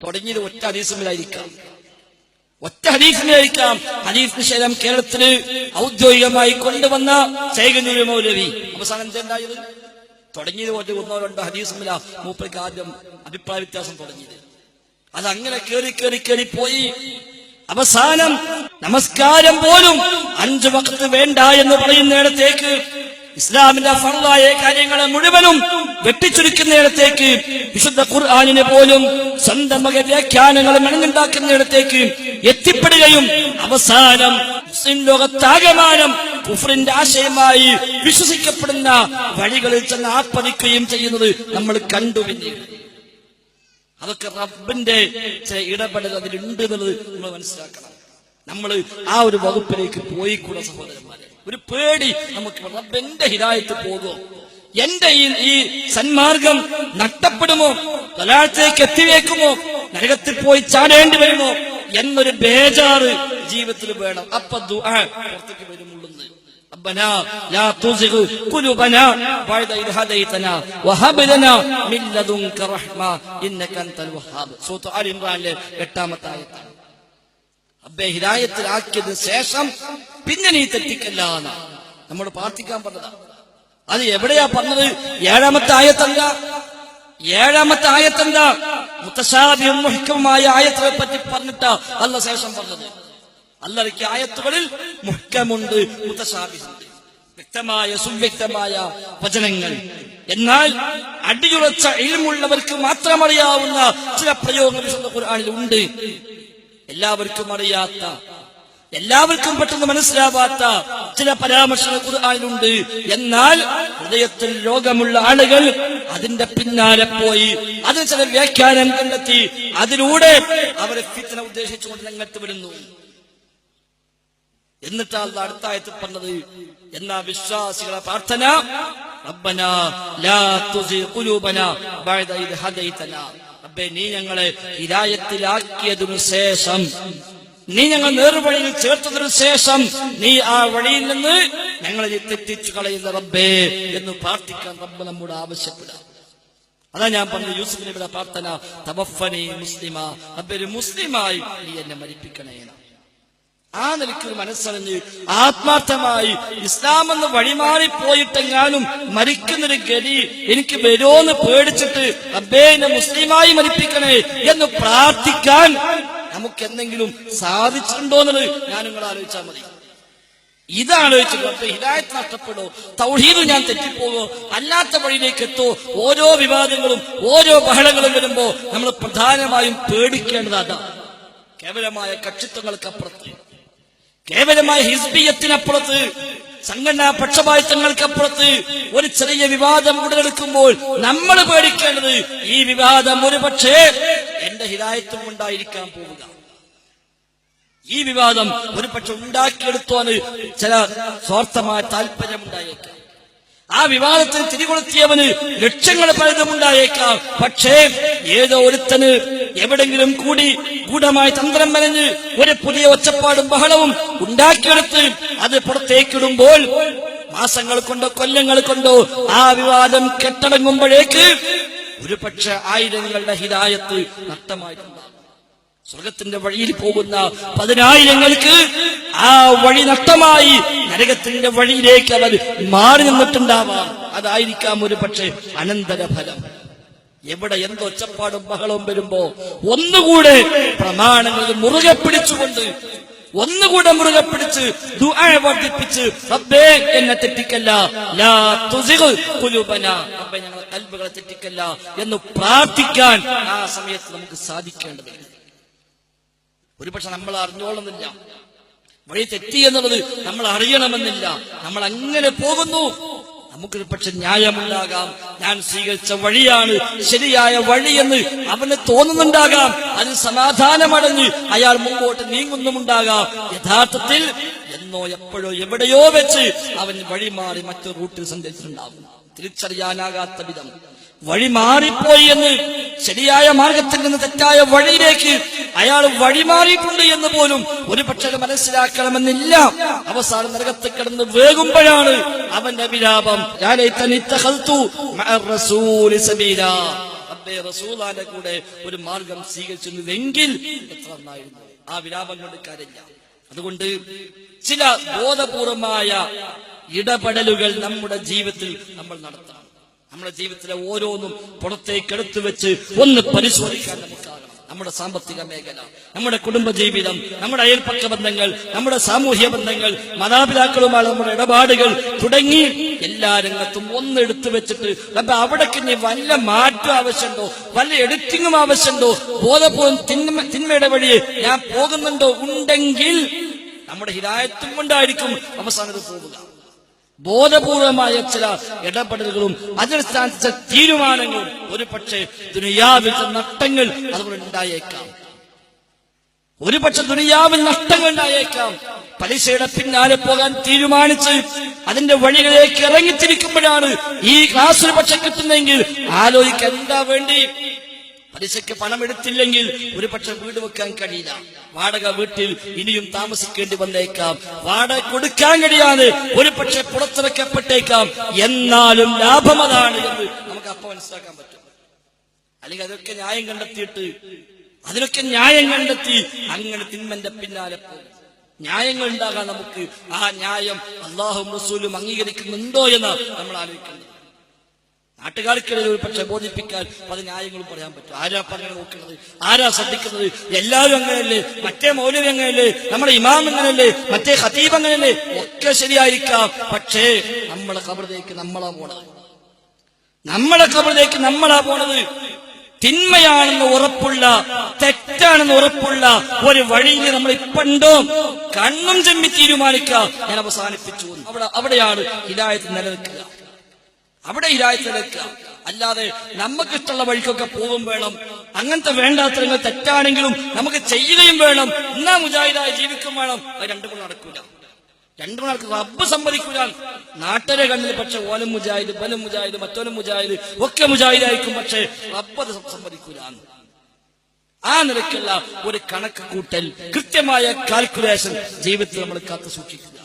തുടങ്ങിയത് ഒറ്റ ഹദീസിലായിരിക്കാം, ഒറ്റ ഹദീസിലായിരിക്കാം. ഹദീസിന് ശേഷം കേരളത്തിന് ഔദ്യോഗികമായി കൊണ്ടുവന്ന ശൈഖുൽ മൗലവി അവസാനം എന്തുണ്ടായത്? തുടങ്ങിയത് പോലെ ഒന്നോ രണ്ടോ ഹദീസില മൂപ്പർക്ക് ആദ്യം അഭിപ്രായ വ്യത്യാസം തുടങ്ങിയത്. അതങ്ങനെ കേറി പോയി അവസാനം നമസ്കാരം പോലും 5 വഖത്ത് വേണ്ട എന്ന് പറയുന്നിടത്തേക്ക്, ഇസ്ലാമിന്റെ ഫർളായ കാര്യങ്ങളെ മുഴുവനും വെട്ടിച്ചുരുക്കുന്നിടത്തേക്ക്, വിശുദ്ധ ഖുർആനിനെ പോലും സ്വന്തം വക വ്യാഖ്യാനങ്ങൾ മെനഞ്ഞുണ്ടാക്കുന്നിടത്തേക്ക് എത്തിപ്പെടുകയും അവസാനം മുസ്ലിം ലോകത്താകമാനം കുഫ്റിന്റെ ആശയമായി വിശ്വസിക്കപ്പെടുന്ന വഴികളിൽ ചെന്ന് ആർപ്പണിക്കുകയും ചെയ്യുന്നത് നമ്മൾ കണ്ടു. പിന്നീട് അതൊക്കെ റബ്ബിന്റെ ചില ഇടപെടൽ അതിലുണ്ട് എന്നുള്ളത് നമ്മൾ മനസ്സിലാക്കണം. നമ്മൾ ആ ഒരു വകുപ്പിലേക്ക് പോയിക്കൂടെ സഹോദരന്മാരെ? ഒരു പേടി നമുക്ക്, റബ്ബിന്റെ ഹിദായത്ത് പോകുമോ, എന്റെ ഈ സന്മാർഗം നഷ്ടപ്പെടുമോ, തലാഴത്തേക്ക് എത്തിവേക്കുമോ, നരകത്തിൽ പോയി ചാടേണ്ടി വരുമോ എന്നൊരു ബേജാറ് ജീവിതത്തിൽ വേണം. അപ്പൊ ദുആ പുറത്തേക്ക് വരുമുള്ളത്. ربنا لا تزغ قلوبنا بعد إذ هديتنا وهب لنا من لدنك رحمة إنك أنت الوهاب. സൂറത്ത് ആൽ ഇംറാനിലെ 8-ാമത്തെ ആയത്താണ്. റബ്ബേ ഹിദായത്തിലാക്കിയതിനു ശേഷം പിന്നെ നീ തെറ്റിക്കല്ല എന്നാ നമ്മൾ പ്രാർത്ഥിക്കാൻ പറഞ്ഞതാ. അത് എവിടെയാ പറഞ്ഞത്? 7-ാമത്തെ ആയത്തല്ല. 7-ാമത്തെ ആയത്തെന്താ? മുതശാബിഹും മുഹ്കമായ ആയത്തുകളെ പറ്റി പറഞ്ഞിട്ടാ അല്ലാഹ് ശേഷം പറഞ്ഞത്. അല്ലാഹുവിന്റെ ആയത്തുകളിൽ മുഹ്കമുണ്ട്, മുതശാബിഹുണ്ട്, വ്യക്തമായ സുവ്യക്തമായ വചനങ്ങൾ. എന്നാൽ അടിയുറച്ച ഇൽമുള്ളവർക്ക് മാത്രം അറിയാവുന്ന ചില പ്രയോഗങ്ങൾ വിശുദ്ധ ഖുർആനിൽ ഉണ്ട്. എല്ലാവർക്കും അറിയാത്ത, എല്ലാവർക്കും പെട്ടെന്ന് മനസ്സിലാവാത്ത ചില പരാമർശങ്ങൾ ഖുർആനിലുണ്ട്. എന്നാൽ ഹൃദയത്തിൽ രോഗമുള്ള ആളുകൾ അതിന്റെ പിന്നാലെ പോയി അതിന് ചില വ്യാഖ്യാനം കണ്ടെത്തി അതിലൂടെ അവരെ ഫിത്ന ഉദ്ദേശിച്ചുകൊണ്ട് രംഗത്ത് വരുന്നു. എന്നിട്ടാണ് അടുത്ത ആയത്തിൽ പറഞ്ഞത്, എന്നാ വിശ്വാസികളെ പ്രാർത്ഥന റബ്ബനാ ലാ തുസിഗ് ഖുലൂബനാ ബഅദ ഇദ് ഹദൈതനാ. റബ്ബേ നീ ഞങ്ങളെ ഹിദായത്തിലാക്കിയതിനു ശേഷം, നീ ഞങ്ങൾ നേർവഴിയിൽ ചേർത്തതിനു ശേഷം നീ ആ വഴിയിൽ നിന്ന് ഞങ്ങളെ തെറ്റിച്ചു കളയുന്ന റബ്ബേ എന്ന് പ്രാർത്ഥിക്കാൻ റബ്ബ് നമ്മോട് ആവശ്യപ്പെടാം. അതാ ഞാൻ പറഞ്ഞു യൂസുഫ് നബിയുടെ പ്രാർത്ഥന, തവഫനി മുസ്ലിമാ, റബ്ബേ ഒരു മുസ്ലിമായി നീ എന്നെ മരിപ്പിക്കണേ. ആ നിലയ്ക്ക് മനസ്സറിഞ്ഞ് ആത്മാർത്ഥമായി ഇസ്ലാം എന്ന് വഴിമാറിപ്പോയിട്ടെങ്ങാനും മരിക്കുന്നൊരു ഗതി എനിക്ക് വരുമോന്ന് പേടിച്ചിട്ട് റബ്ബേ എന്നെ മുസ്ലിമായി മരിപ്പിക്കണേ എന്ന് പ്രാർത്ഥിക്കാൻ നമുക്ക് എന്തെങ്കിലും സാധിച്ചിട്ടുണ്ടോ എന്നുള്ളത് ഞാൻ നിങ്ങൾ ആലോചിച്ചാൽ മതി. ഇതാലോചിച്ചു റബ്ബേ ഹിദായത്ത് നഷ്ടപ്പെടോ, തൗഹീദ് ഞാൻ തെറ്റിപ്പോകോ, അല്ലാത്ത വഴിയിലേക്ക് എത്തോ. ഓരോ വിവാദങ്ങളും ഓരോ ബഹളങ്ങളും വരുമ്പോ നമ്മൾ പ്രധാനമായും പേടിക്കേണ്ടത് അതാണ്. കേവലമായ കക്ഷിത്വങ്ങൾക്കപ്പുറത്ത്, കേവലമായ ഹിസ്ബിയത്തിനപ്പുറത്ത്, സംഘടനാ പക്ഷപാതിത്വങ്ങൾക്കപ്പുറത്ത് ഒരു ചെറിയ വിവാദം ഉടലെടുക്കുമ്പോൾ നമ്മൾ പേടിക്കേണ്ടത് ഈ വിവാദം ഒരുപക്ഷേ എന്റെ ഹിദായത്തും ഉണ്ടായിരിക്കാൻ പോവുക. ഈ വിവാദം ഒരുപക്ഷെ ഉണ്ടാക്കിയെടുത്തോന് ചില സ്വാർത്ഥമായ താല്പര്യമുണ്ടായേക്കാം. ആ വിവാദത്തിന് തിരികൊളുത്തിയവന് ലക്ഷ്യങ്ങൾ പലതുമുണ്ടായേക്കാം. പക്ഷേ ഏതോ ഒരുത്തന് എവിടെങ്കിലും കൂടി ഗൂഢമായി തന്ത്രം മെനഞ്ഞ് ഒരു പുതിയ ഒച്ചപ്പാടും ബഹളവും ഉണ്ടാക്കിയെടുത്ത് അത് പുറത്തേക്കിടുമ്പോൾ മാസങ്ങൾ കൊണ്ടോ കൊല്ലങ്ങൾ കൊണ്ടോ ആ വിവാദം കെട്ടടങ്ങുമ്പോഴേക്ക് ഒരുപക്ഷെ ആയിരങ്ങളുടെ ഹിദായത്ത് നഷ്ടമായിട്ടുണ്ടാകും. സ്വർഗത്തിന്റെ വഴിയിൽ പോകുന്ന 10,000-ങ്ങൾക്ക് ആ വഴി നഷ്ടമായി നരകത്തിന്റെ വഴിയിലേക്ക് അവർ മാറി നിന്നിട്ടുണ്ടാവാം. അതായിരിക്കാം ഒരു പക്ഷേ അനന്തരഫലം. എവിടെ എന്തൊച്ചപ്പാടും ബഹളവും വരുമ്പോ ഒന്നുകൂടെ പ്രമാണങ്ങൾ മുറുകെ പിടിച്ചുകൊണ്ട്, ഒന്നുകൂടെ മുറുകെ പിടിച്ച് ദുആ വർദ്ധിപ്പിച്ച് റബ്ബേ എന്നെ തെറ്റിക്കല്ല, ലാ തുസിഗ് ഖുലൂബനാ, റബ്ബേ ഞങ്ങളുടെ ഖൽബുകളെ തെറ്റിക്കല്ല എന്ന് പ്രാർത്ഥിക്കാൻ ആ സമയത്ത് നമുക്ക് സാധിക്കേണ്ടതുണ്ട്. ഒരുപക്ഷെ നമ്മൾ അറിഞ്ഞോളുന്നില്ല, വഴി തെറ്റി എന്നുള്ളത് നമ്മൾ അറിയണമെന്നില്ല. നമ്മൾ അങ്ങനെ പോകുന്നു. നമുക്കൊരു പക്ഷെ ന്യായമുണ്ടാകാം, ഞാൻ സ്വീകരിച്ച വഴിയാണ് ശരിയായ വഴിയെന്ന് അവന് തോന്നുന്നുണ്ടാകാം. അതിന് സമാധാനമടഞ്ഞ് അയാൾ മുമ്പോട്ട് നീങ്ങുന്നുമുണ്ടാകാം. യഥാർത്ഥത്തിൽ എന്നോ എപ്പോഴോ എവിടെയോ വെച്ച് അവൻ വഴിമാറി മറ്റൊരു റൂട്ടിൽ സഞ്ചരിച്ചിട്ടുണ്ടാകും. തിരിച്ചറിയാനാകാത്ത വിധം വഴി മാറിപ്പോയി എന്ന്, ശരിയായ മാർഗത്തിൽ നിന്ന് തെറ്റായ വഴിയിലേക്ക് അയാൾ വഴിമാറിയിട്ടുണ്ട് എന്ന് പോലും ഒരു പക്ഷേ മനസ്സിലാക്കണമെന്നില്ല. അവസാനം നരകത്ത് കിടന്ന് വേകുമ്പോഴാണ് അവന്റെ വിലാപം, റബ്ബേ റസൂലുള്ളാഹിന്റെ കൂടെ ഒരു മാർഗം സ്വീകരിച്ചിരുന്നുവെങ്കിൽ എത്ര നന്നായിരുന്നു. ആ വിലാപം കൊണ്ട് കാര്യമില്ല. അതുകൊണ്ട് ചില ബോധപൂർവമായ ഇടപെടലുകൾ നമ്മുടെ ജീവിതത്തിൽ നമ്മൾ നടത്തണം. നമ്മുടെ ജീവിതത്തിലെ ഓരോന്നും പുറത്തേക്ക് എടുത്തു വെച്ച് ഒന്ന് പരിശോധിക്കാൻ നമുക്കാകണം. നമ്മുടെ സാമ്പത്തിക മേഖല, നമ്മുടെ കുടുംബജീവിതം, നമ്മുടെ അയൽപക്ക ബന്ധങ്ങൾ, നമ്മുടെ സാമൂഹ്യ ബന്ധങ്ങൾ, മാതാപിതാക്കളുമായി നമ്മുടെ ഇടപാടുകൾ തുടങ്ങി എല്ലാ രംഗത്തും ഒന്ന് എടുത്തു വെച്ചിട്ട് അപ്പൊ അവിടേക്ക് ഇനി വല്ല മാറ്റം ആവശ്യമുണ്ടോ, വല്ല എഡിറ്റിങ്ങും ആവശ്യമുണ്ടോ, ബോധപൂർവ്വം തിന്മയുടെ വഴിയെ ഞാൻ പോകുന്നുണ്ടോ ഉണ്ടെങ്കിൽ നമ്മുടെ ഹിദായത്തും കൊണ്ടായിരിക്കും അവസാനത്ത് പോവുക. ബോധപൂർവമായ ചില ഇടപെടലുകളും അതിനനുസരിച്ച തീരുമാനങ്ങളും ഒരു പക്ഷേ ദുനിയാവിലെ നഷ്ടങ്ങൾ അതുകൊണ്ട് ഉണ്ടായേക്കാം. ഒരു പക്ഷെ ദുനിയാവിൽ നഷ്ടങ്ങൾ ഉണ്ടായേക്കാം. പലിശയുടെ പിന്നാലെ പോകാൻ തീരുമാനിച്ച് അതിന്റെ വഴികളിലേക്ക് ഇറങ്ങിത്തിരിക്കുമ്പോഴാണ് ഈ ക്ലാസ് ഒരു പക്ഷെ കിട്ടുന്നെങ്കിൽ ആലോചിക്കാൻ എന്താ വേണ്ടി. പലിശയ്ക്ക് പണം എടുത്തില്ലെങ്കിൽ ഒരു പക്ഷെ വീട് വെക്കാൻ കഴിയില്ല. വാടക വീട്ടിൽ ഇനിയും താമസിക്കേണ്ടി വന്നേക്കാം. വാടക കൊടുക്കാൻ കഴിയാതെ ഒരു പക്ഷെ പുറത്തിറക്കപ്പെട്ടേക്കാം. എന്നാലും ലാഭം അതാണ് എന്ന് നമുക്ക് അപ്പൊ മനസ്സിലാക്കാൻ പറ്റും. അല്ലെങ്കിൽ അതിനൊക്കെ ന്യായം കണ്ടെത്തി അങ്ങനെ തിന്മന്റെ പിന്നാലെ പോകും. ന്യായങ്ങൾ ഉണ്ടാകാൻ നമുക്ക് ആ ന്യായം അല്ലാഹുവും റസൂലും അംഗീകരിക്കുന്നുണ്ടോ എന്ന് നമ്മൾ ആലോചിക്കുന്നത്. നാട്ടുകാർക്കിടയിൽ ഒരു പക്ഷെ ബോധിപ്പിക്കാൻ പല ന്യായങ്ങളും പറയാൻ പറ്റും. ആരാ പറഞ്ഞു നോക്കുന്നത്, ആരാ ശ്രദ്ധിക്കുന്നത്? എല്ലാവരും അങ്ങനെയല്ലേ, മറ്റേ മൗലവി അങ്ങനെയല്ലേ, നമ്മുടെ ഇമാം അങ്ങനെയല്ലേ, മറ്റേ ഖതീബ് അങ്ങനെയല്ലേ, ഒക്കെ ശരിയായിരിക്കാം. പക്ഷേ നമ്മളെ ഖബറിലേക്ക് നമ്മളാ പോണത്. തിന്മയാണെന്ന് ഉറപ്പുള്ള, തെറ്റാണെന്ന് ഉറപ്പുള്ള ഒരു വഴിയിൽ നമ്മൾ ഇപ്പണ്ടോ കണ്ണും ചെമ്മി തീരുമാനിക്കുക, ഞാൻ അവസാനിപ്പിച്ചു. അവിടെയാണ് ഹിദായത്ത് നിലനിൽക്കുക. അല്ലാതെ നമുക്കിഷ്ടമുള്ള വഴിക്കൊക്കെ പോവും വേണം. അങ്ങനത്തെ വേണ്ടാത്തരങ്ങൾ തെറ്റാണെങ്കിലും നമുക്ക് ചെയ്യുകയും വേണം. എന്നാ മുജാഹിദായി ജീവിക്കും വേണം. അത് രണ്ടും നടക്കൂല. റബ്ബ് സമ്മതിക്കൂല. നാട്ടിലെ കണ്ണിൽ പക്ഷെ ഓലും മുജാഹിദ്, ബലും മുജാഹിദ്, മറ്റോലും മുജാഹിദ് ഒക്കെ മുജാഹിദായിരിക്കും. പക്ഷെ റബ്ബ് അത് സമ്മതിക്കൂല. ആ നിലയ്ക്കുള്ള ഒരു കണക്ക് കൂട്ടൽ, കൃത്യമായ കാൽക്കുലേഷൻ ജീവിതത്തിൽ നമ്മൾ കാത്തു സൂക്ഷിക്കുക.